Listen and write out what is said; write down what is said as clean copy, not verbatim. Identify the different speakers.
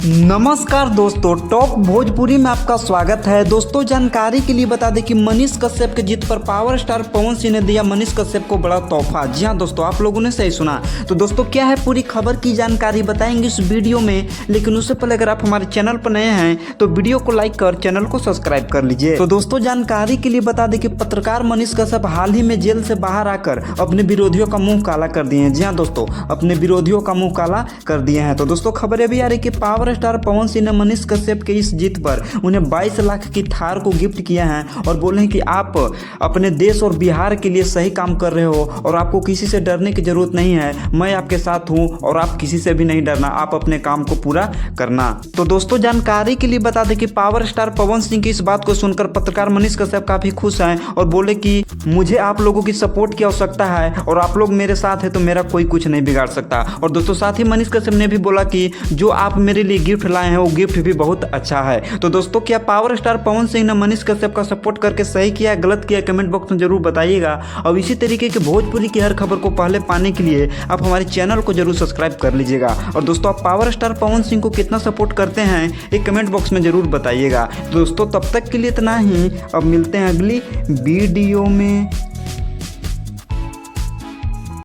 Speaker 1: नमस्कार दोस्तों, टॉप भोजपुरी में आपका स्वागत है। दोस्तों जानकारी के लिए बता दें कि मनीष कश्यप की जीत पर पावर स्टार पवन सिंह ने दिया मनीष कश्यप को बड़ा तोहफा। जी हाँ दोस्तों, आप लोगों ने सही सुना। तो दोस्तों क्या है पूरी खबर की जानकारी बताएंगे इस वीडियो में, लेकिन उससे पहले अगर आप हमारे चैनल पर नए हैं तो वीडियो को लाइक कर चैनल को सब्सक्राइब कर लीजिए। तो दोस्तों जानकारी के लिए बता दें कि पत्रकार मनीष कश्यप हाल ही में जेल से बाहर आकर अपने विरोधियों का मुंह काला कर दिए हैं। जी हाँ दोस्तों, अपने विरोधियों का मुंह काला कर दिए हैं। तो दोस्तों खबर ये भी आ रही कि पावर स्टार पवन सिंह ने मनीष कश्यप के इस जीत पर उन्हें 22 लाख की थार को गिफ्ट किया है और बोले हैं कि आप अपने देश और बिहार के लिए सही काम कर रहे हो और आपको किसी से डरने की जरूरत नहीं है। मैं आपके साथ हूं और आप किसी से भी नहीं डरना, आप अपने काम को पूरा करना। तो दोस्तों जानकारी के लिए बता दें कि पावर स्टार पवन सिंह की इस बात को सुनकर पत्रकार मनीष कश्यप काफी खुश हैं और बोले कि मुझे आप लोगों की सपोर्ट की आवश्यकता है और आप लोग मेरे साथ है तो मेरा कोई कुछ नहीं बिगाड़ सकता। और दोस्तों साथ ही मनीष कश्यप ने भी बोला कि जो आप मेरे लिए गिफ्ट लाए हैं वो गिफ्ट भी बहुत अच्छा है। तो दोस्तों क्या पावर स्टार पवन सिंह ने मनीष कश्यप का सपोर्ट करके सही किया गलत किया, कमेंट बॉक्स में जरूर बताइएगा। और इसी तरीके के भोजपुरी की हर खबर को पहले पाने के लिए आप हमारे चैनल को जरूर सब्सक्राइब कर लीजिएगा। और दोस्तों आप पावर स्टार पवन सिंह को कितना सपोर्ट करते हैं एक कमेंट बॉक्स में जरूर बताइएगा। दोस्तों तब तक के लिए इतना ही, अब मिलते हैं अगली वीडियो में।